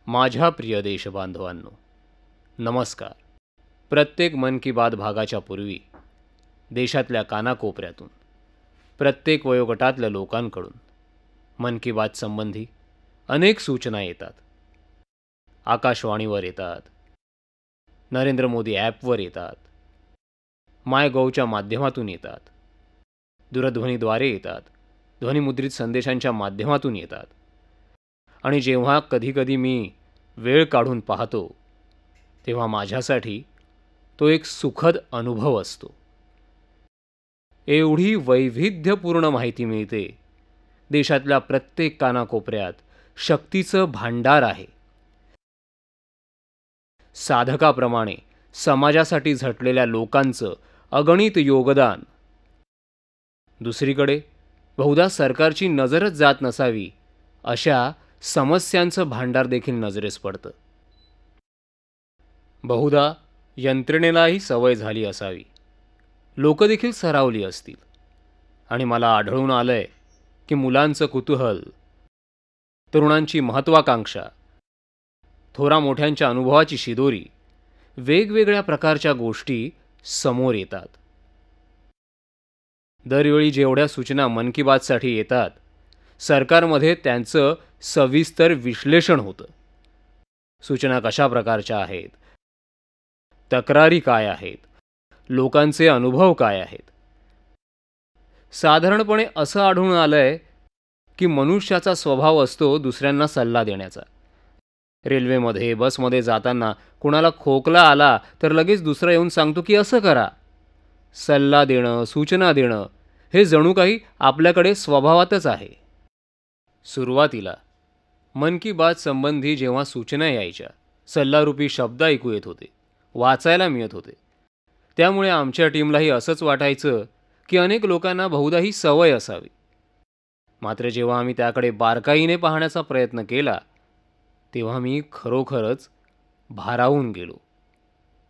माझ्या प्रिय देशबांधवांनो, नमस्कार. प्रत्येक मन की बात भागाच्या पूर्वी देशातल्या कानाकोपऱ्यातून, प्रत्येक वयोगटातल्या लोकांकडून मन की बात संबंधी अनेक सूचना येतात. आकाशवाणीवर येतात, नरेंद्र मोदी ॲपवर येतात, मायगोवच्या माध्यमातून येतात, दूरध्वनीद्वारे येतात, ध्वनिमुद्रित संदेशांच्या माध्यमातून येतात. आणि जेव्हा कधीकधी मी वेळ काढून पाहतो तेव्हा माझ्यासाठी तो एक सुखद अनुभव असतो. एवढी वैविध्यपूर्ण माहिती मिळते. देशातल्या प्रत्येक कानाकोपऱ्यात शक्तीचं भांडार आहे. साधकाप्रमाणे समाजासाठी झटलेल्या लोकांचं अगणित योगदान. दुसरीकडे बहुधा सरकारची नजरच जात नसावी अशा समस्यांचं भांडार देखील नजरेस पडतं. बहुधा यंत्रणेलाही सवय झाली असावी, लोक देखील सरावली असतील. आणि मला आढळून आलंय की मुलांचं कुतूहल, तरुणांची महत्त्वाकांक्षा, थोरा मोठ्यांच्या अनुभवाची शिदोरी, वेगवेगळ्या प्रकारच्या गोष्टी समोर येतात. दरवेळी जेवढ्या सूचना मन की बातसाठी येतात, सरकारमध्ये त्यांचं सविस्तर विश्लेषण होतं. सूचना कशा प्रकारच्या आहेत, तक्रारी काय आहेत, लोकांचे अनुभव काय आहेत. साधारणपणे असं आढळून आलंय की मनुष्याचा स्वभाव असतो दुसऱ्यांना सल्ला देण्याचा. रेल्वेमध्ये, बसमध्ये जाताना कुणाला खोकला आला तर लगेच दुसरा येऊन सांगतो की असं करा. सल्ला देणं, सूचना देणं हे जणू काही आपल्याकडे स्वभावातच आहे. सुरुवातीला मन की बात संबंधी जेव्हा सूचना यायच्या, सल्लारूपी शब्द ऐकू येत होते, वाचायला मिळत होते, त्यामुळे आमच्या टीमलाही असंच वाटायचं की अनेक लोकांना बहुधाही सवय असावी. मात्र जेव्हा आम्ही त्याकडे बारकाईने पाहण्याचा प्रयत्न केला तेव्हा मी खरोखरच भारावून गेलो.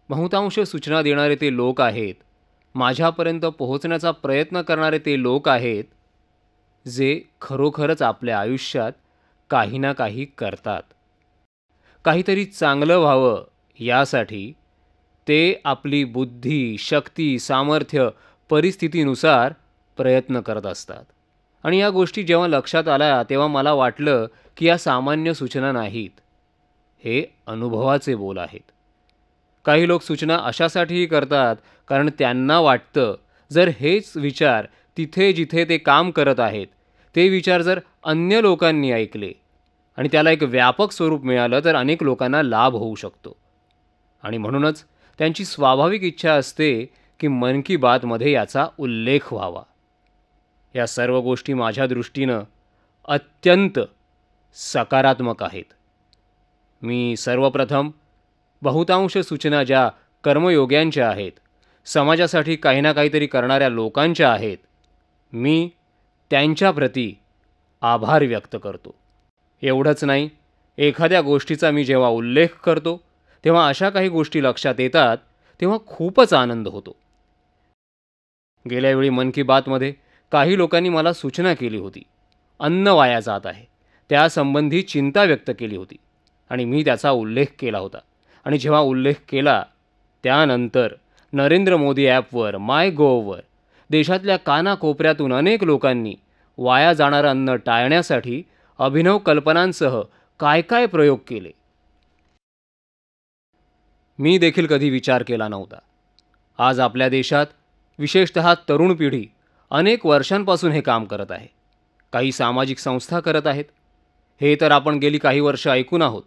बहुतांश सूचना देणारे ते लोक आहेत, माझ्यापर्यंत पोहोचण्याचा प्रयत्न करणारे ते लोक आहेत, जे खरोखरच आपल्या आयुष्यात काही ना काही करतात. काहीतरी चांगलं व्हावं यासाठी ते आपली बुद्धी, शक्ती, सामर्थ्य, परिस्थितीनुसार प्रयत्न करत असतात. आणि या गोष्टी जेव्हा लक्षात आल्या तेव्हा मला वाटलं की या सामान्य सूचना नाहीत, हे अनुभवाचे बोल आहेत. काही लोक सूचना अशासाठीही करतात कारण त्यांना वाटतं जर हेच विचार तिथे जिथे ते काम करत आहेत ते विचार जर अन्य लोकांनी ऐकले आणि त्याला एक व्यापक स्वरूप मिळालं तर अनेक लोकांना लाभ होऊ शकतो. आणि म्हणूनच त्यांची स्वाभाविक इच्छा असते की मन की बातमध्ये याचा उल्लेख व्हावा. या सर्व गोष्टी माझ्या दृष्टीनं अत्यंत सकारात्मक आहेत. मी सर्वप्रथम बहुतांश सूचना ज्या कर्मयोग्यांच्या आहेत, समाजासाठी काही ना काहीतरी करणाऱ्या लोकांच्या आहेत, मी त्यांच्याप्रती आभार व्यक्त करतो. एवढंच नाही, एखाद्या गोष्टीचा मी जेव्हा उल्लेख करतो तेव्हा अशा काही गोष्टी लक्षात येतात तेव्हा खूपच आनंद होतो. गेल्यावेळी मन की बातमध्ये काही लोकांनी मला सूचना केली होती. अन्न वाया जात आहे त्यासंबंधी चिंता व्यक्त केली होती आणि मी त्याचा उल्लेख केला होता. आणि जेव्हा उल्लेख केला त्यानंतर नरेंद्र मोदी ॲपवर, मायगोववर देशातल्या कानाकोपऱ्यातून अनेक लोकांनी वाया जाणारं अन्न टाळण्यासाठी अभिनव कल्पनांसह काय काय प्रयोग केले, मी देखील कधी विचार केला नव्हता. आज आपल्या देशात विशेषतः तरुण पिढी अनेक वर्षांपासून हे काम करत आहे. काही सामाजिक संस्था करत आहेत. हे तर आपण गेली काही वर्ष ऐकून आहोत.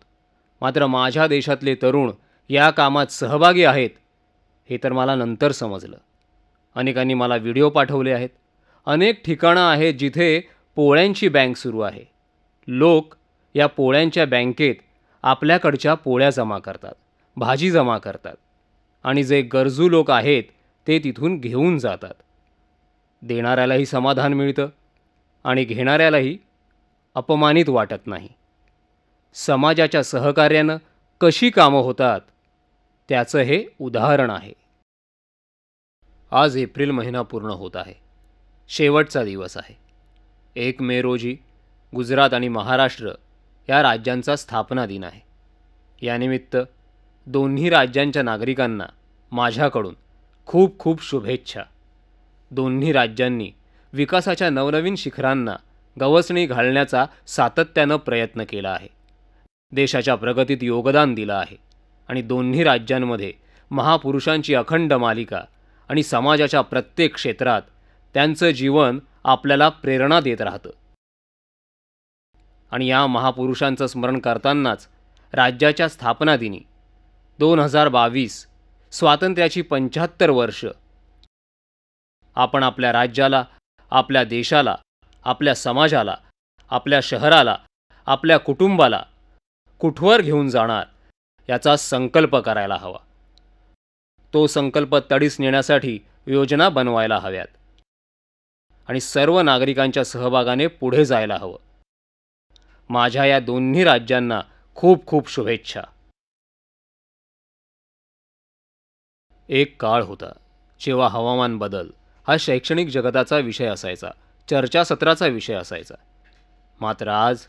मात्र माझ्या देशातले तरुण या कामात सहभागी आहेत हे तर मला नंतर समजलं. अनेकांनी मला व्हिडिओ पाठवले आहेत. अनेक ठिकाणं आहेत जिथे पोळ्यांची बँक सुरू आहे. लोक या पोळ्यांच्या बँकेत आपल्याकडच्या पोळ्या जमा करतात, भाजी जमा करतात आणि जे गरजू लोक आहेत ते तिथून घेऊन जातात. देणाऱ्यालाही समाधान मिळतं आणि घेणाऱ्यालाही अपमानित वाटत नाही. समाजाच्या सहकार्यानं कशी कामं होतात त्याचं हे उदाहरण आहे. आज एप्रिल महिना पूर्ण होत आहे. शेवटचा दिवस आहे. 1 मे रोजी गुजरात आणि महाराष्ट्र या राज्यांचा स्थापना दिन आहे. यानिमित्त दोन्ही राज्यांच्या नागरिकांना माझ्याकडून खूप खूप शुभेच्छा. दोन्ही राज्यांनी विकासाच्या नवनवीन शिखरांना गवसणी घालण्याचा सातत्यानं प्रयत्न केला आहे. देशाच्या प्रगतीत योगदान दिलं आहे आणि दोन्ही राज्यांमध्ये महापुरुषांची अखंड मालिका आणि समाजाच्या प्रत्येक क्षेत्रात त्यांचं जीवन आपल्याला प्रेरणा देत राहतं. आणि या महापुरुषांचं स्मरण करतानाच राज्याच्या स्थापना दिनी 2022 स्वातंत्र्याची 75 वर्ष आपण आपल्या राज्याला, आपल्या देशाला, आपल्या समाजाला, आपल्या शहराला, आपल्या कुटुंबाला कुठवर घेऊन जाणार याचा संकल्प करायला हवा. तो संकल्प तडीस नेण्यासाठी योजना बनवायला हव्यात आणि सर्व नागरिकांच्या सहभागाने पुढे जायला हवं. माझ्या या दोन्ही राज्यांना खूप खूप शुभेच्छा. एक काळ होता जेव्हा हवामान बदल हा शैक्षणिक जगताचा विषय असायचा, चर्चासत्राचा विषय असायचा. मात्र आज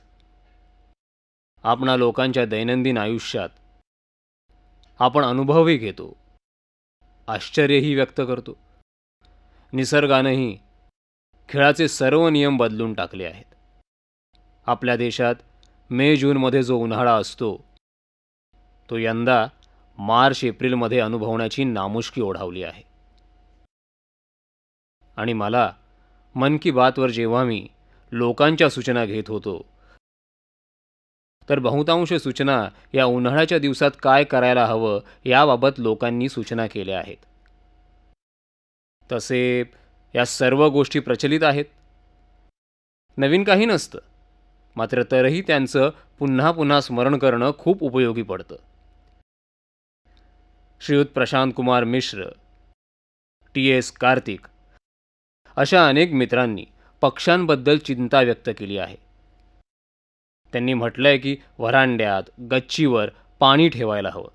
आपणा लोकांच्या दैनंदिन आयुष्यात आपण अनुभवही घेतो, आश्चर्यही व्यक्त करतो. निसर्गानेही खेळाचे सर्व नियम बदलून टाकले आहेत. आपल्या देशात मे जूनमध्ये जो उन्हाळा असतो तो यंदा मार्च एप्रिलमध्ये अनुभवण्याची नामुष्की ओढावली आहे. आणि मला मन की बातवर जेव्हा मी लोकांच्या सूचना घेत होतो तर बहुतांश सूचना या उन्हाळ्याच्या दिवसात काय करायला हवं याबाबत लोकांनी सूचना केल्या आहेत. तसे या सर्व गोष्टी प्रचलित आहेत, नवीन काही नसतं. मात्र तरीही त्यांचं पुन्हा पुन्हा स्मरण करणं खूप उपयोगी पडतं. श्रीयुत प्रशांत कुमार मिश्र, TS कार्तिक अशा अनेक मित्रांनी पक्ष्यांबद्दल चिंता व्यक्त केली आहे. त्यांनी म्हटलंय की व्हरांड्यात, गच्चीवर पाणी ठेवायला हवं.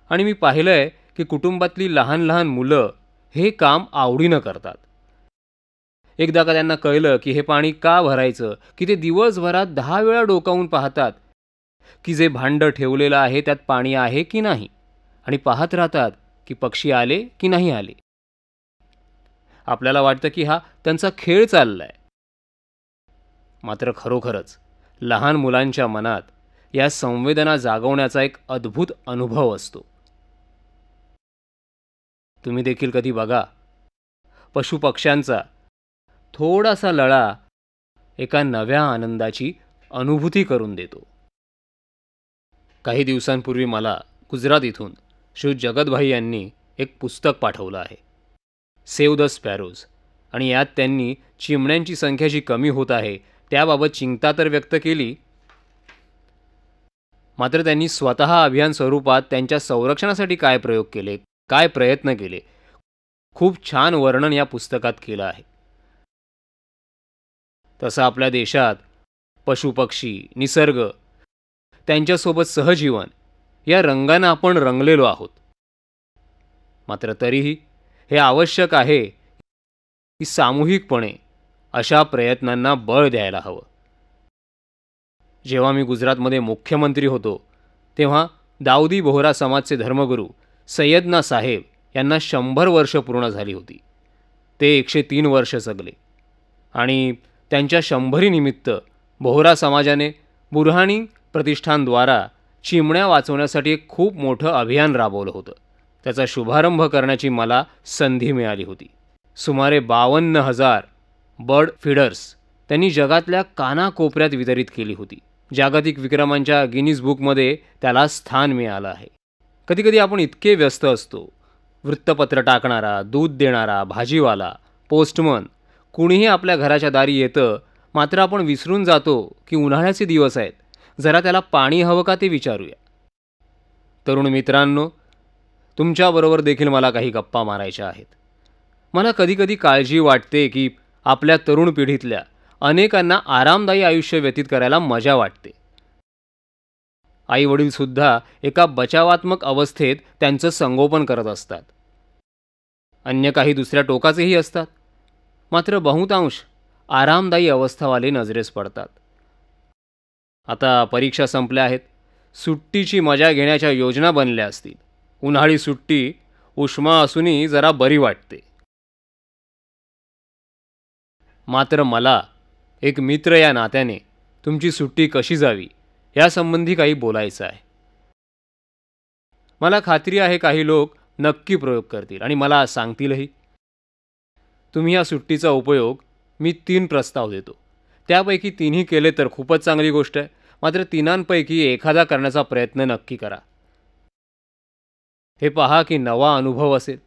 आणि मी पाहिलंय की कुटुंबातली लहान लहान मुलं हे काम आवडीनं करतात. एकदा का त्यांना कळलं की हे पाणी का भरायचं की ते दिवसभरात 10 वेळा डोकावून पाहतात की जे भांडं ठेवलेलं आहे त्यात पाणी आहे की नाही, आणि पाहत राहतात की पक्षी आले की नाही आले. आपल्याला वाटतं की हा त्यांचा खेळ चाललाय. मात्र खरोखरच लहान मुलांच्या मनात या संवेदना जागवण्याचा एक अद्भुत अनुभव असतो. तुम्ही देखील कधी बघा, पशुपक्ष्यांचा थोडासा लळा एका नव्या आनंदाची अनुभूती करून देतो. काही दिवसांपूर्वी मला गुजरात इथून श्री जगतभाई यांनी एक पुस्तक पाठवलं आहे, सेव्ह द स्पॅरोज. आणि यात त्यांनी चिमण्यांची संख्या जी कमी होत आहे त्याबाबत चिंता तर व्यक्त केली, मात्र त्यांनी स्वतः अभियान स्वरूपात त्यांच्या संरक्षणासाठी काय प्रयोग केले, काय प्रयत्न केले, खूप छान वर्णन या पुस्तकात केलं आहे. तसं आपल्या देशात पशुपक्षी, निसर्ग, त्यांच्यासोबत सहजीवन या रंगानं आपण रंगलेलो आहोत. मात्र तरीही हे आवश्यक आहे की सामूहिकपणे अशा प्रयत्नांना बळ द्यायला हवं. जेव्हा मी गुजरातमध्ये मुख्यमंत्री होतो तेव्हा दाऊदी बोहरा समाजचे धर्मगुरू सैयदना साहेब यांना 100 वर्ष पूर्ण झाली होती. ते 103 वर्ष जगले आणि त्यांच्या 100 निमित्त बोहरा समाजाने बुरहानी प्रतिष्ठानद्वारा चिमण्या वाचवण्यासाठी एक खूप मोठं अभियान राबवलं होतं. त्याचा शुभारंभ करण्याची मला संधी मिळाली होती. सुमारे 52,000 बर्ड फीडर्स त्यांनी जगातल्या कानाकोपऱ्यात वितरित केली होती. जागतिक विक्रमांच्या गिनीज बुकमध्ये त्याला स्थान मिळालं आहे. कधीकधी आपण इतके व्यस्त असतो, वृत्तपत्र टाकणारा, दूध देणारा, भाजीवाला, पोस्टमन कुणीही आपल्या घराच्या दारी येतं, मात्र आपण विसरून जातो की उन्हाळ्याचे दिवस आहेत, जरा त्याला पाणी हवं का ते विचारूया. तरुण मित्रांनो, तुमच्याबरोबर देखील मला काही गप्पा मारायच्या आहेत. मला कधीकधी काळजी वाटते की आपल्या तरुण पिढीतल्या अनेकांना आरामदायी आयुष्य व्यतीत करायला मजा वाटते. आई वडील सुद्धा एका बचावात्मक अवस्थेत त्यांचं संगोपन करत असतात. अन्य काही दुसऱ्या टोकाचेही असतात, मात्र बहुतांश आरामदायी अवस्थावाले नजरेस पडतात. आता परीक्षा संपल्या आहेत, सुट्टीची मजा घेण्याच्या योजना बनल्या असतील. उन्हाळी सुट्टी उष्मा असूनही जरा बरी वाटते. मात्र मला एक मित्र या नात्याने तुमची सुट्टी कशी जावी यासंबंधी काही बोलायचं आहे. मला खात्री आहे काही लोक नक्की प्रयोग करतील आणि मला सांगतीलही. तुम्ही या सुट्टीचा उपयोग मी 3 प्रस्ताव देतो. त्यापैकी 3ही केले तर खूपच चांगली गोष्ट आहे. मात्र 3पैकी एखादा करण्याचा प्रयत्न नक्की करा. हे पहा की नवा अनुभव असेल.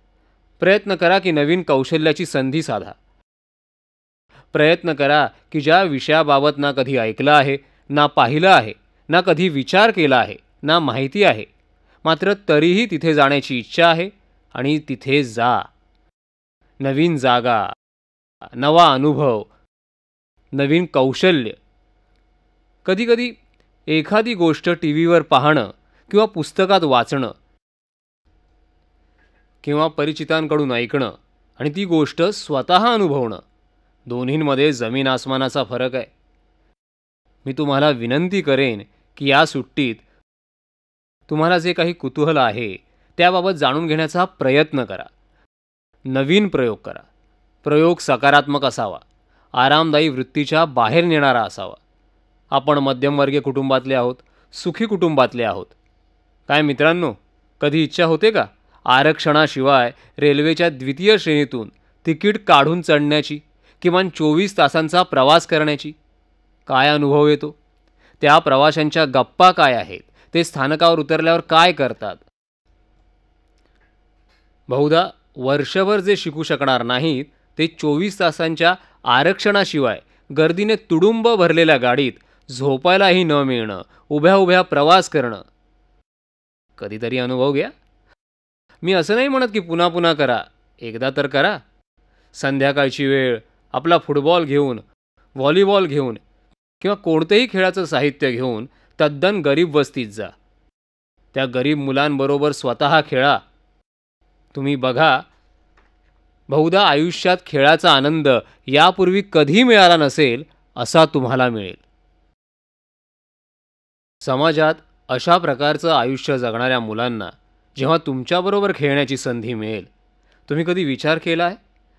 प्रयत्न करा की नवीन कौशल्याची संधी साधा. प्रयत्न करा की ज्या विषयाबाबत ना कधी ऐकलं आहे, ना पाहिलं आहे, ना कधी विचार केला आहे, ना माहिती आहे, मात्र तरीही तिथे जाण्याची इच्छा आहे आणि तिथे जा. नवीन जागा, नवा अनुभव, नवीन कौशल्य. कधीकधी एखादी गोष्ट टीव्हीवर पाहणं किंवा पुस्तकात वाचणं किंवा परिचितांकडून ऐकणं आणि ती गोष्ट स्वतः अनुभवणं, दोन्हींमध्ये जमीन आसमानाचा फरक आहे. मी तुम्हाला विनंती करेन की या सुट्टीत तुम्हाला जे काही कुतूहल आहे त्याबाबत जाणून घेण्याचा प्रयत्न करा. नवीन प्रयोग करा. प्रयोग सकारात्मक असावा, आरामदायी वृत्तीच्या बाहेर नेणारा असावा. आपण मध्यमवर्गीय कुटुंबातले आहोत, सुखी कुटुंबातले आहोत. काय मित्रांनो, कधी इच्छा होते का आरक्षणाशिवाय रेल्वेच्या द्वितीय श्रेणीतून तिकीट काढून चढण्याची, किमान 24 तासांचा प्रवास करण्याची? काय अनुभव येतो? त्या प्रवाशांच्या गप्पा काय आहेत? ते स्थानकावर उतरल्यावर काय करतात? बहुधा वर्षभर जे शिकू शकणार नाहीत ते 24 तासांच्या आरक्षणाशिवाय गर्दीने तुडुंब भरलेल्या गाडीत झोपायलाही न मिळणं, उभ्या उभ्या प्रवास करणं. कधीतरी अनुभव घ्या. मी असं नाही म्हणत की पुन्हा पुन्हा करा. एकदा तर करा. संध्याकाळची वेळ आपला फुटबॉल घेऊन, व्हॉलीबॉल घेऊन किंवा कोणतेही खेळाचं साहित्य घेऊन तद्दन गरीब वस्तीत जा. त्या गरीब मुलांबरोबर स्वतः खेळा. तुम्ही बघा, बहुधा आयुष्यात खेळाचा आनंद यापूर्वी कधी मिळाला नसेल असा तुम्हाला मिळेल. समाजात अशा प्रकारचं आयुष्य जगणाऱ्या मुलांना जेव्हा तुमच्याबरोबर खेळण्याची संधी मिळेल, तुम्ही कधी विचार केला आहे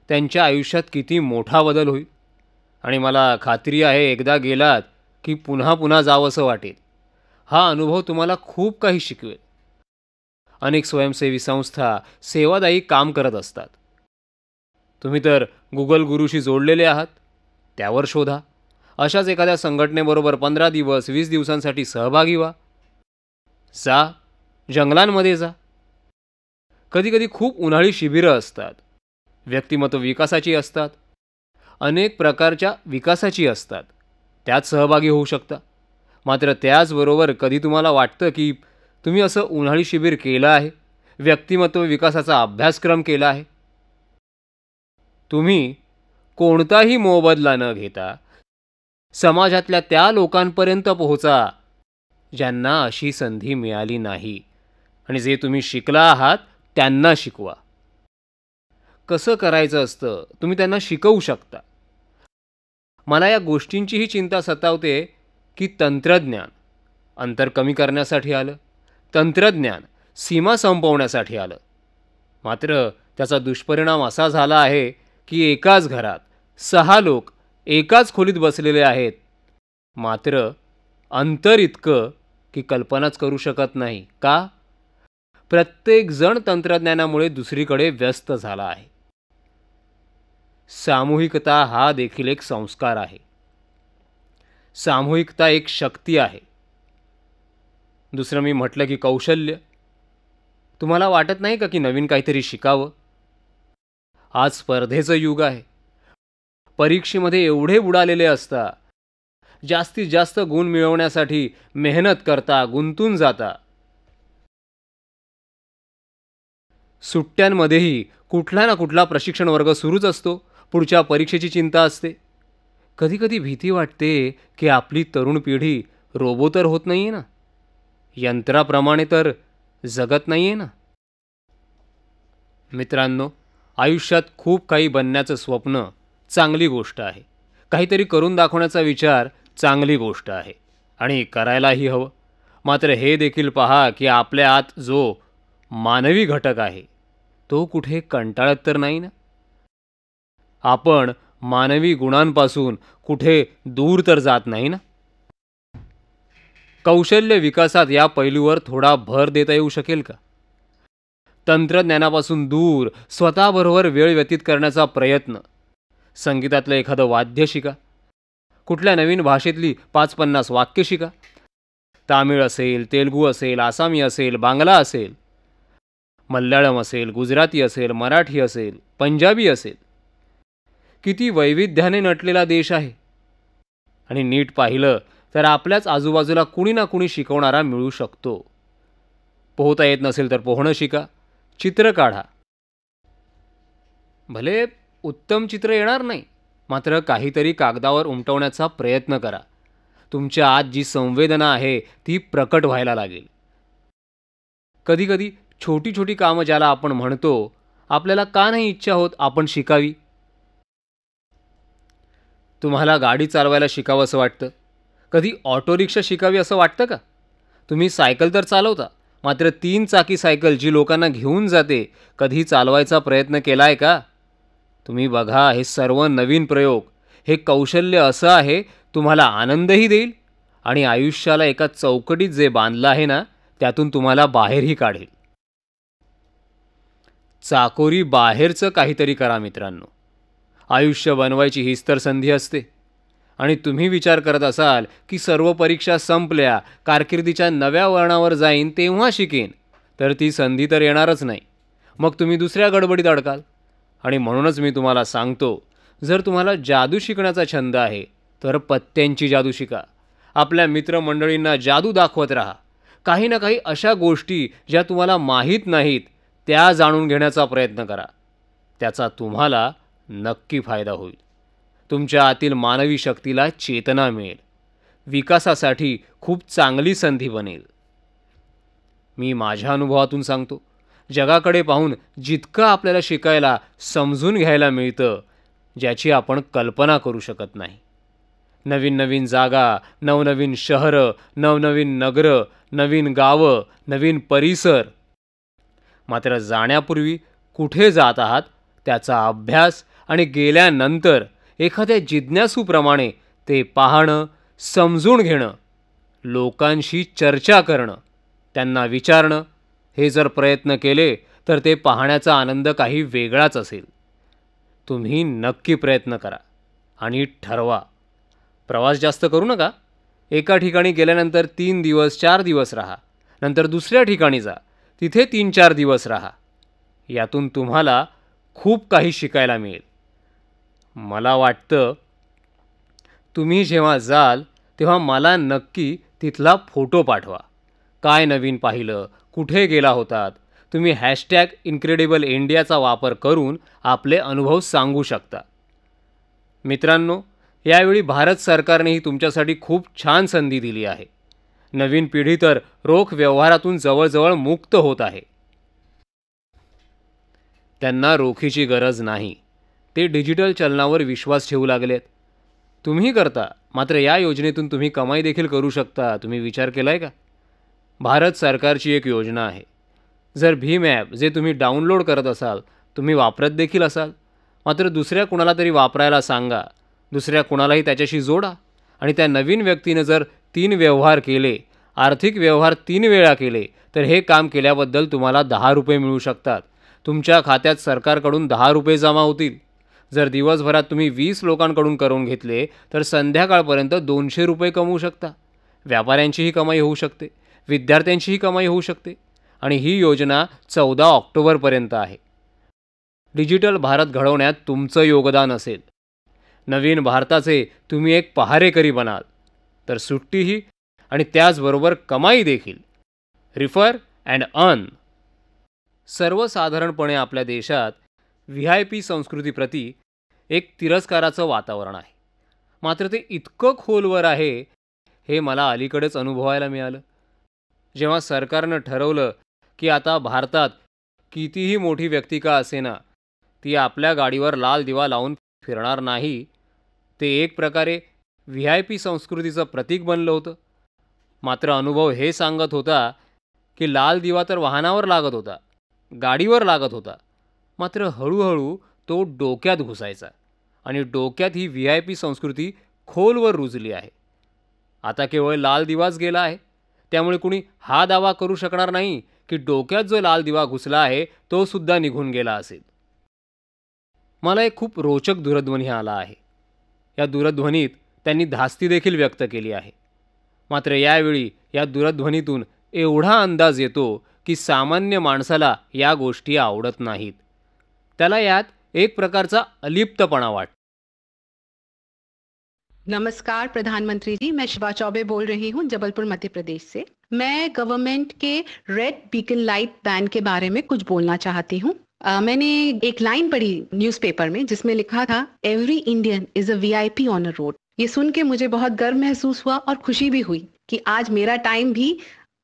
त्यांच्या आयुष्यात किती मोठा बदल होईल? आणि मला खात्री आहे एकदा गेलात की पुन्हा पुन्हा जावंसं वाटेल. हा अनुभव तुम्हाला खूप काही शिकवेल. अनेक स्वयंसेवी संस्था सेवादायी काम करत असतात. तुम्ही तर गुगल गुरुशी जोडलेले आहात, त्यावर शोधा. अशाच एखाद्या संघटनेबरोबर 15 दिवस 20 दिवसांसाठी सहभागी व्हा. जा, जंगलांमध्ये जा. कधीकधी खूप उन्हाळी शिबिरं असतात. व्यक्तिमत्व विकासाची असतात, अनेक प्रकारच्या विकासाची असतात. त्यात सहभागी होऊ शकता. मात्र त्याचबरोबर कधी तुम्हाला वाटतं की तुम्ही असं उन्हाळी शिबिर केलं आहे, व्यक्तिमत्व विकासाचा अभ्यासक्रम केला आहे? तुम्ही कोणताही मोबदला न घेता समाजातल्या त्या लोकांपर्यंत पोहोचा ज्यांना अशी संधी मिळाली नाही, आणि जे तुम्ही शिकला आहात त्यांना शिकवा. कसं करायचं असतं तुम्ही त्यांना शिकवू शकता. मला या गोष्टींचीही चिंता सतावते की तंत्रज्ञान अंतर कमी करण्यासाठी आलं, तंत्रज्ञान सीमा संपवण्यासाठी आलं. मात्र त्याचा दुष्परिणाम असा झाला आहे की एकाच घरात 6 लोक एकाच खोलीत बसलेले आहेत, मात्र अंतर इतकं की कल्पनाच करू शकत नाही. का? प्रत्येक जण तंत्रज्ञानामुळे दुसरीकडे व्यस्त झाला आहे. सामूहिकता हा देखील एक संस्कार आहे. सामूहिकता एक शक्ती आहे. दुसरं मी म्हटलं की कौशल्य. तुम्हाला वाटत नाही का की नवीन काहीतरी शिकावं? आज स्पर्धेचं युग आहे. परीक्षेमध्ये एवढे बुडालेले असता, जास्तीत जास्त गुण मिळवण्यासाठी मेहनत करता, गुंतून जाता. सुट्ट्यांमध्येही कुठला ना कुठला प्रशिक्षण वर्ग सुरूच असतो. पुढच्या परीक्षेची चिंता असते. कधीकधी भीती वाटते की आपली तरुण पिढी रोबो तर होत नाहीये ना, यंत्राप्रमाणे तर जगत नाहीये ना. मित्रांनो, आयुष्यात खूप काही बनण्याचं स्वप्न चांगली गोष्ट आहे. काहीतरी करून दाखवण्याचा विचार चांगली गोष्ट आहे आणि करायलाही हवं. मात्र हे देखील पहा की आपल्या आत जो मानवी घटक आहे तो कुठे कंटाळत तर नाही ना. आपण मानवी गुणांपासून कुठे दूर तर जात नाही ना. कौशल्य विकासात या पैलूवर थोडा भर देता येऊ शकेल का? तंत्रज्ञानापासून दूर स्वतःबरोबर वेळ व्यतीत करण्याचा प्रयत्न. संगीतातलं एखादं वाद्य शिका, कुठल्या नवीन भाषेतली 5-50 वाक्य शिका. तामिळ असेल, तेलुगू असेल, आसामी असेल, बांगला असेल, मल्याळम असेल, गुजराती असेल, मराठी असेल, पंजाबी असेल. किती वैविध्याने नटलेला देश आहे. आणि नीट पाहिलं तर आपल्याच आजूबाजूला कुणी ना कुणी शिकवणारा मिळू शकतो. पोहता येत नसेल तर पोहणं शिका, चित्र काढा. भले उत्तम चित्र येणार नाही, मात्र काहीतरी कागदावर उमटवण्याचा प्रयत्न करा. तुमच्या आत जी संवेदना आहे ती प्रकट व्हायला लागेल. कधीकधी छोटी छोटी कामं ज्याला आपण म्हणतो, आपल्याला का नाही इच्छा होत आपण शिकावी? तुम्हाला गाडी चालवायला शिकावं असं वाटतं? कधी ऑटो रिक्षा शिकावी असं वाटतं का? तुम्ही सायकल तर चालवता, मात्र 3 चाकी सायकल जी लोकांना घेऊन जाते, कधी चालवायचा प्रयत्न केला आहे का? तुम्ही बघा, हे सर्व नवीन प्रयोग, हे कौशल्य असं आहे तुम्हाला आनंदही देईल आणि आयुष्याला एका चौकटीत जे बांधलं आहे ना त्यातून तुम्हाला बाहेरही काढेल. चाकोरी बाहेरचं काहीतरी करा मित्रांनो. आयुष्य बनवायची हीच तर संधी असते. आणि तुम्ही विचार करत असाल की सर्व परीक्षा संपल्या, कारकिर्दीच्या नव्या वळणावर जाईन तेव्हा शिकेन, तर ती संधी तर येणारच नाही. मग तुम्ही दुसऱ्या गडबडीत अडकाल. आणि म्हणूनच मी तुम्हाला सांगतो, जर तुम्हाला जादू शिकण्याचा छंद आहे तर पत्त्यांची जादू शिका. आपल्या मित्रमंडळींना जादू दाखवत राहा. काही ना काही अशा गोष्टी ज्या तुम्हाला माहीत नाहीत त्या जाणून घेण्याचा प्रयत्न करा. त्याचा तुम्हाला नक्की फायदा होईल. तुमच्या आतील मानवी शक्तीला चेतना मिळेल. विकासासाठी खूप चांगली संधी बनेल. मी माझ्या अनुभवातून सांगतो, जगाकडे पाहून जितकं आपल्याला शिकायला, समजून घ्यायला मिळतं, ज्याची आपण कल्पना करू शकत नाही. नवीन नवीन जागा, नवनवीन शहरं, नवनवीन नगरं, नवीन गावं, नवीन परिसर. मात्र जाण्यापूर्वी कुठे जात आहात त्याचा अभ्यास आणि गेल्यानंतर एखाद्या जिज्ञासूप्रमाणे ते पाहणं, समजून घेणं, लोकांशी चर्चा करणं, त्यांना विचारणं, हे जर प्रयत्न केले तर ते पाहण्याचा आनंद काही वेगळाच असेल. तुम्ही नक्की प्रयत्न करा आणि ठरवा. प्रवास जास्त करू नका. एका ठिकाणी गेल्यानंतर 3 दिवस 4 दिवस राहा. नंतर दुसऱ्या ठिकाणी जा, तिथे 3-4 दिवस राहा. यातून तुम्हाला खूप काही शिकायला मिळेल. मला वाटतं तुम्ही जेव्हा जाल तेव्हा मला नक्की तिथला फोटो पाठवा. काय नवीन पाहिलं, कुठे गेला होतात. तुम्ही #इनक्रेडिबलइंडियाचा वापर करून आपले अनुभव सांगू शकता. मित्रांनो, यावेळी भारत सरकारनेही तुमच्यासाठी खूप छान संधी दिली आहे. नवीन पिढी तर रोख व्यवहारातून जवळजवळ मुक्त होत आहे. त्यांना रोखीची गरज नाही. ते डिजिटल चलनावर विश्वास ठेवू लागलेत. तुम्ही करता, मात्र या योजनेतून तुम्ही कमाई देखील करू शकता. तुम्ही विचार केलाय का? भारत सरकारची एक योजना आहे. जर भीम ॲप जे तुम्ही डाउनलोड करत असाल, तुम्ही वापरत देखील असाल, मात्र दुसऱ्या कुणाला तरी वापरायला सांगा. दुसऱ्या कुणालाही त्याच्याशी जोडा. आणि त्या नवीन व्यक्तीने जर 3 व्यवहार केले, आर्थिक व्यवहार 3 वेळा केले, तर हे काम केल्याबद्दल तुम्हाला 10 रुपये मिळू शकतात. तुमच्या खात्यात सरकारकडून 10 रुपये जमा होतील. जर दिवसभरात तुम्ही 20 लोकांकडून करून घेतले तर संध्याकाळपर्यंत 200 रुपये कमवू शकता. व्यापाऱ्यांचीही कमाई होऊ शकते, विद्यार्थ्यांचीही कमाई होऊ शकते. आणि ही योजना 14 ऑक्टोबरपर्यंत आहे. डिजिटल भारत घडवण्यात तुमचं योगदान असेल. नवीन भारताचे तुम्ही एक पहारेकरी बनाल, तर सुट्टीही आणि त्याचबरोबर कमाई देखील. Refer and earn. सर्वसाधारणपणे आपल्या देशात VIP संस्कृतीप्रती एक तिरस्काराचं वातावरण आहे. मात्र ते इतकं खोलवर आहे हे मला अलीकडेच अनुभवायला मिळालं. जेव्हा सरकारनं ठरवलं की आता भारतात कितीही मोठी व्यक्ती का असेना, ती आपल्या गाडीवर लाल दिवा लावून फिरणार नाही, ते एक प्रकारे VIP संस्कृतीचं प्रतीक बनलं होतं. मात्र अनुभव हे सांगत होता की लाल दिवा तर वाहनावर लागत होता, गाडीवर लागत होता, मात्र हळूहळू तो डोक्यात घुसायचा आणि डोक्यात ही VIP संस्कृती खोलवर रुजली आहे. आता केवळ लाल दिवाच गेला आहे, त्यामुळे कुणी हा दावा करू शकणार नाही की डोक्यात जो लाल दिवा घुसला आहे तो सुद्धा निघून गेला असेल. मला एक खूप रोचक दूरध्वनी आला आहे. या दूरध्वनीत त्यांनी धास्ती देखील व्यक्त केली आहे. मात्र यावेळी या दूरध्वनीतून एवढा अंदाज येतो की सामान्य माणसाला या गोष्टी आवडत नाहीत. त्याला यात एक प्रकारचा अलिप्तपणा वाटतो. नमस्कार प्रधानमंत्री जी, मैं शिवा चौबे बोल रही हूँ जबलपुर मध्य प्रदेश से। मैं गवर्नमेंट के रेड बीकन लाइट बैन के बारे में कुछ बोलना चाहती हूँ। मैंने एक लाइन पढ़ी न्यूज़पेपर में जिसमें लिखा था every Indian is a VIP on a road. ये सुन के मुझे बहुत गर्व महसूस हुआ और खुशी भी हुई कि आज मेरा टाइम भी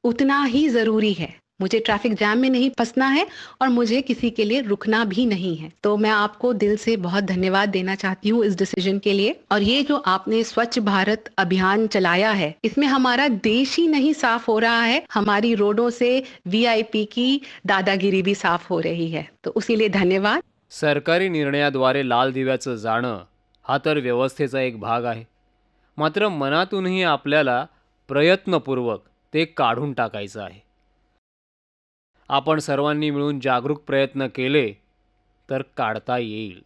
उतना ही जरूरी है। मुझे ट्रैफिक जैम में नहीं फंसना है और मुझे किसी के लिए रुकना भी नहीं है। तो मैं आपको दिल से बहुत धन्यवाद देना चाहती हूँ इस डिसीजन के लिए। और ये जो आपने स्वच्छ भारत अभियान चलाया है, इसमें हमारा देश ही नहीं साफ हो रहा है, हमारी रोडों से VIP की दादागिरी भी साफ हो रही है। तो उसी लिए धन्यवाद। सरकारी निर्णयाद्वारे लाल दिव्याचं जाणं हा तर व्यवस्थेचा एक भाग आहे, मात्र मनातूनही आपल्याला प्रयत्नपूर्वक ते काढून टाकायचं आहे. आपण सर्वांनी मिळून जागरूक प्रयत्न केले तर काढता येईल.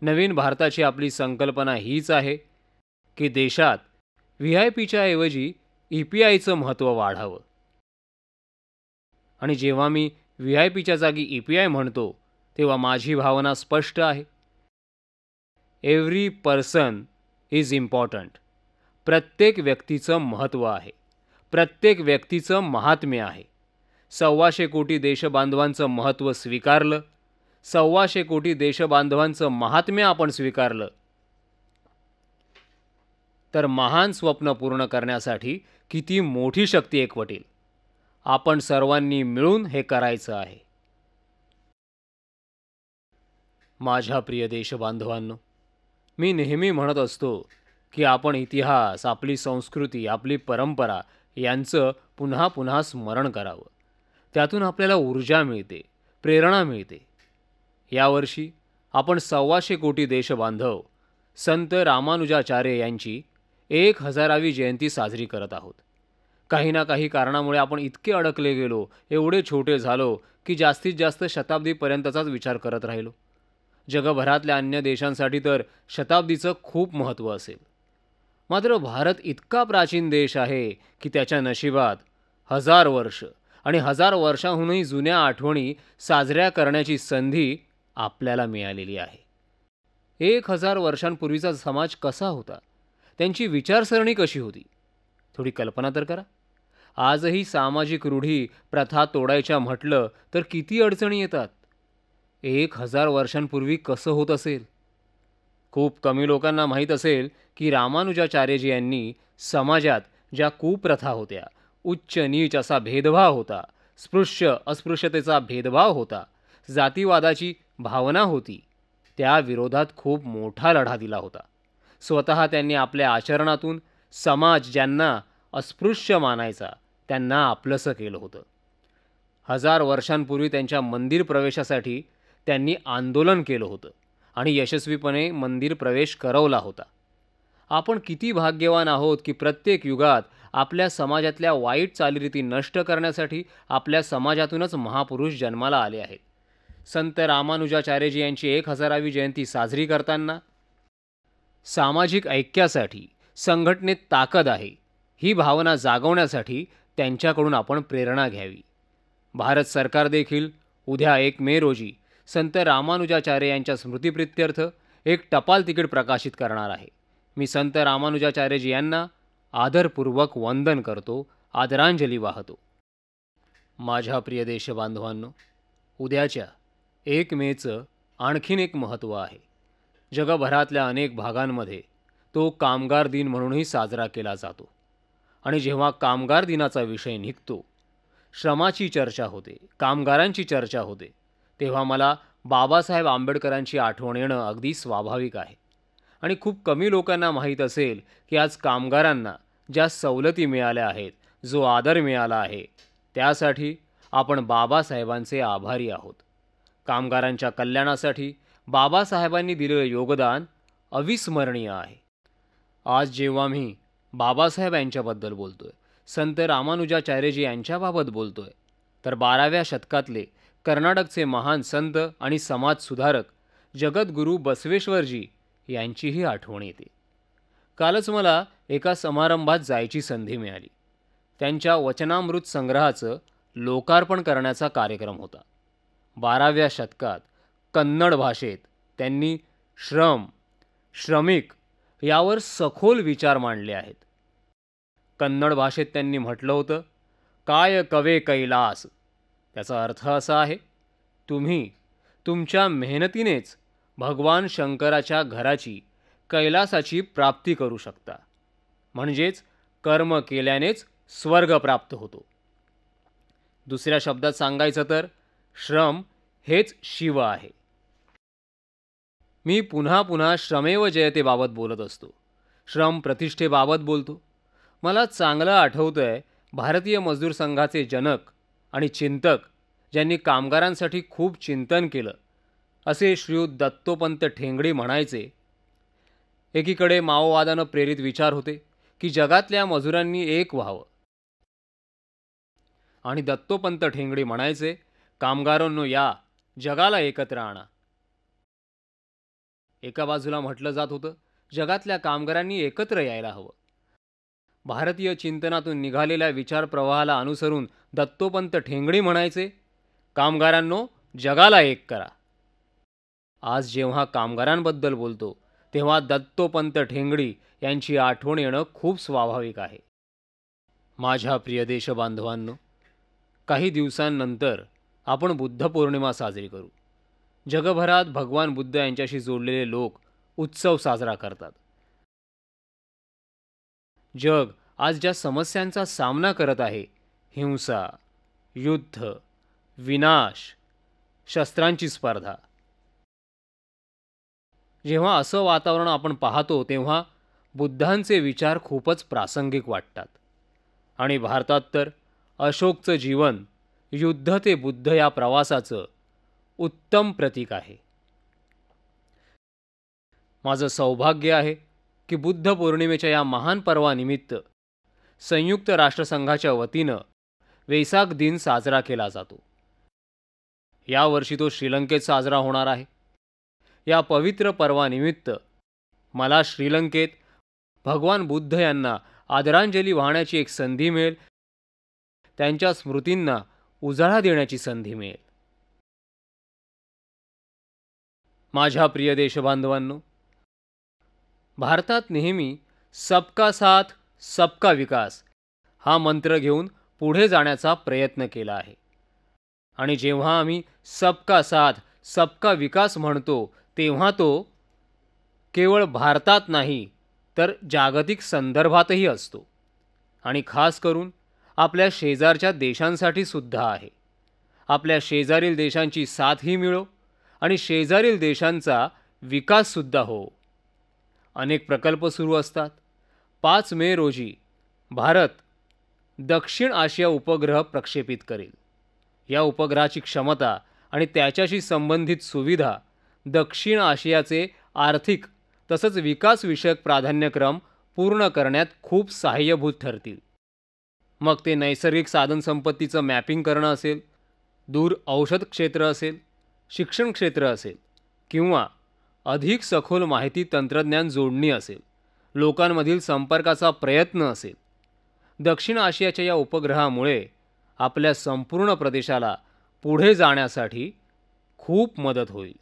नवीन भारताची आपली संकल्पना हीच आहे की देशात VIPच्या ऐवजी EPIचं महत्त्व वाढावं. आणि जेव्हा मी VIPच्या जागी EPI म्हणतो तेव्हा माझी भावना स्पष्ट आहे. Every person is important. प्रत्येक व्यक्तीचं महत्त्व आहे, प्रत्येक व्यक्तीचं महात्म्य आहे. 125 कोटी देशबांधवांचं महत्त्व स्वीकारलं, 125 कोटी देशबांधवांचं महात्म्य आपण स्वीकारलं तर महान स्वप्न पूर्ण करण्यासाठी किती मोठी शक्ती एकवटेल. आपण सर्वांनी मिळून हे करायचं आहे. माझ्या प्रिय देशबांधवांनो, मी नेहमी म्हणत असतो की आपण इतिहास, आपली संस्कृती, आपली परंपरा यांचं पुन्हा पुन्हा स्मरण करावं. त्यातून आपल्याला ऊर्जा मिळते, प्रेरणा मिळते. यावर्षी आपण 125 कोटी देशबांधव संत रामानुजाचार्य यांची 1000वी जयंती साजरी करत आहोत. काही ना काही कारणामुळे आपण इतके अडकले गेलो, एवढे छोटे झालो की जास्तीत जास्त शताब्दीपर्यंतचाच विचार करत राहिलो. जगभरातल्या अन्य देशांसाठी तर शताब्दीचं खूप महत्त्व असेल, मात्र भारत इतका प्राचीन देश आहे की त्याच्या नशिबात 1000 वर्ष आणि 1000 वर्षांहूनही जुन्या आठवणी साजऱ्या करण्याची संधी आपल्याला मिळालेली आहे. 1000 वर्षांपूर्वीचा समाज कसा होता, त्यांची विचारसरणी कशी होती, थोडी कल्पना तर करा. आजही सामाजिक रूढी प्रथा तोडायच्या म्हटलं तर किती अडचणी येतात. 1000 वर्षांपूर्वी कसं होत असेल. खूप कमी लोकांना माहीत असेल की रामानुजाचार्यजी यांनी समाजात ज्या कुप्रथा होत्या, उच्च नीच असा भेदभाव होता, स्पृश्य अस्पृश्यतेचा भेदभाव होता, जातीवादाची भावना होती, त्या विरोधात खूप मोठा लढा दिला होता. स्वतः त्यांनी आपल्या आचरणातून समाज ज्यांना अस्पृश्य मानायचा त्यांना आपलंसं केलं होतं. 1000 वर्षांपूर्वी त्यांच्या मंदिर प्रवेशासाठी त्यांनी आंदोलन केलं होतं आणि यशस्वीपणे मंदिर प्रवेश करवला होता. आपण किती भाग्यवान आहोत की प्रत्येक युगात आपल्या समाजातल्या वाईट चालीरीती नष्ट करण्यासाठी आपल्या समाजातूनच महापुरुष जन्माला आले आहेत. संत रामानुजाचार्यजी यांची 1000वी जयंती साजरी करताना सामाजिक ऐक्यासाठी संघटनेत ताकद आहे ही भावना जागवण्यासाठी त्यांच्याकडून आपण प्रेरणा घ्यावी. भारत सरकार देखील उद्या 1 मे रोजी संत रामानुजाचार्य यांच्या स्मृतिप्रित्यर्थ एक टपाल तिकीट प्रकाशित करणार आहे. मी संत रामानुजाचार्यजी यांना आदरपूर्वक वंदन करतो, आदरांजली वाहतो. माझ्या प्रिय देशबांधवांनो, उद्याच्या 1 मेचं आणखीन एक महत्त्व आहे. जगभरातल्या अनेक भागांमध्ये तो कामगार दिन म्हणूनही साजरा केला जातो. आणि जेव्हा कामगार दिनाचा विषय निघतो, श्रमाची चर्चा होते, कामगारांची चर्चा होते, तेव्हा मला बाबासाहेब आंबेडकरांची आठवण येणं अगदी स्वाभाविक आहे. आणि खूप कमी लोकांना माहीत असेल की आज कामगारांना ज्या सवलती मिळाल्या आहेत, जो आदर मिळाला आहे, त्यासाठी आपण बाबासाहेबांचे आभारी आहोत. कामगारांच्या कल्याणासाठी बाबासाहेबांनी दिलेलं योगदान अविस्मरणीय आहे. आज जेव्हा मी बाबासाहेब यांच्याबद्दल बोलतोय, संत रामानुजाचार्यजी यांच्याबाबत बोलतोय, तर 12व्या शतकातले कर्नाटकचे महान संत आणि समाजसुधारक जगद्गुरू बसवेश्वरजी यांचीही आठवण येते. कालच मला एका समारंभात जायची संधी मिळाली. त्यांच्या वचनामृत संग्रहाचं लोकार्पण करण्याचा कार्यक्रम होता. 12व्या शतकात कन्नड भाषेत त्यांनी श्रम, श्रमिक यावर सखोल विचार मांडले आहेत. कन्नड भाषेत त्यांनी म्हटलं होतं, काय कवे कैलास. त्याचा अर्थ असा आहे, तुम्ही तुमच्या मेहनतीनेच भगवान शंकराच्या घराची, कैलासाची प्राप्ती करू शकता. म्हणजेच कर्म केल्यानेच स्वर्ग प्राप्त होतो. दुसऱ्या शब्दात सांगायचं तर श्रम हेच शिव आहे. मी पुन्हा पुन्हा श्रमेव जयतेबाबत बोलत असतो. श्रम प्रतिष्ठेबाबत बोलतो. मला चांगलं आठवतंय, भारतीय मजदूर संघाचे जनक आणि चिंतक, ज्यांनी कामगारांसाठी खूप चिंतन केलं, असे श्रीयुत दत्तोपंत ठेंगडी म्हणायचे. एकीकडे माओवादानं प्रेरित विचार होते की जगातल्या मजुरांनी एक व्हावं, आणि दत्तोपंत ठेंगडी म्हणायचे, कामगारांनो या, जगाला एकत्र आणा. एका बाजूला म्हटलं जात होतं, जगातल्या कामगारांनी एकत्र यायला हवं. भारतीय चिंतनातून निघालेल्या विचार प्रवाहाला अनुसरून दत्तोपंत ठेंगडी म्हणायचे, कामगारांनो जगाला एक करा. आज जेव्हा कामगारांबद्दल बोलतो, तेव्हा दत्तोपंत ठेंगडी यांची आठवण येणं खूप स्वाभाविक आहे. माझ्या प्रिय देशबांधवांनो, काही दिवसांनंतर आपण बुद्ध पौर्णिमा साजरी करू. जगभरात भगवान बुद्ध यांच्याशी जोडलेले लोक उत्सव साजरा करतात. जग आज ज्या समस्यांचा सामना करत आहे, हिंसा, युद्ध, विनाश, शस्त्रांची स्पर्धा, जेव्हा असं वातावरण आपण पाहतो, तेव्हा बुद्धांचे विचार खूपच प्रासंगिक वाटतात. आणि भारतात तर अशोकचं जीवन युद्ध ते बुद्ध या प्रवासाचं उत्तम प्रतीक आहे. माझं सौभाग्य आहे की बुद्ध पौर्णिमेच्या या महान पर्वानिमित्त संयुक्त राष्ट्रसंघाच्या वतीनं वेसाक दिन साजरा केला जातो. यावर्षी तो श्रीलंकेत साजरा होणार आहे. या पवित्र पर्वानिमित्त मला श्रीलंकेत भगवान बुद्ध यांना आदरांजली वाहण्याची एक संधी मिळेल, त्यांच्या स्मृतींना उजाळा देण्याची संधी मिळेल. माझ्या प्रिय देशबांधवांनो, भारतात नेहमी सबका साथ सबका विकास हा मंत्र घेऊन पुढे जाण्याचा प्रयत्न केला आहे. आणि जेव्हा आम्ही सबका साथ सबका विकास म्हणतो, तेव्हा तो केवळ भारतात नाही तर जागतिक संदर्भातही असतो. आणि खास करून आपल्या शेजारच्या देशांसाठी सुद्धा आहे. आपल्या शेजारील देशांची साथही मिळो आणि शेजारील देशांचा विकाससुद्धा हो. अनेक प्रकल्प सुरू असतात. 5 मे रोजी भारत दक्षिण आशिया उपग्रह प्रक्षेपित करेल. या उपग्रहाची क्षमता आणि त्याच्याशी संबंधित सुविधा दक्षिण आशियाचे आर्थिक तसंच विकासविषयक प्राधान्यक्रम पूर्ण करण्यात खूप सहाय्यभूत ठरतील. मग ते नैसर्गिक साधनसंपत्तीचं मॅपिंग करणं असेल, दूर औषध क्षेत्र असेल, शिक्षण क्षेत्र असेल, किंवा अधिक सखोल माहिती तंत्रज्ञान जोडणी असेल, लोकांमधील संपर्काचा प्रयत्न असेल. दक्षिण आशियाच्या या उपग्रहामुळे आपल्या संपूर्ण प्रदेशाला पुढे जाण्यासाठी खूप मदत होईल.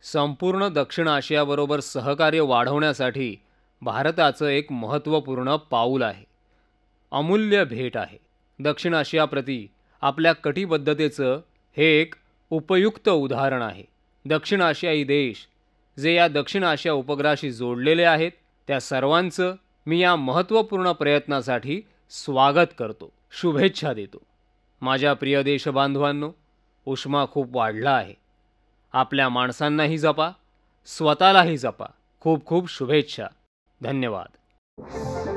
संपूर्ण दक्षिण आशियाबरोबर सहकार्य वाढवण्यासाठी भारताचं एक महत्त्वपूर्ण पाऊल आहे, अमूल्य भेट आहे. दक्षिण आशियाप्रती आपल्या कटिबद्धतेचं हे एक उपयुक्त उदाहरण आहे. दक्षिण आशियाई देश जे या दक्षिण आशिया उपग्रहाशी जोडलेले आहेत, त्या सर्वांचं मी या महत्त्वपूर्ण प्रयत्नासाठी स्वागत करतो, शुभेच्छा देतो. माझ्या प्रिय देशबांधवांनो, उष्मा खूप वाढला आहे. आपल्या माणसांनाही जपा, स्वतःलाही जपा. खूप खूप शुभेच्छा. धन्यवाद.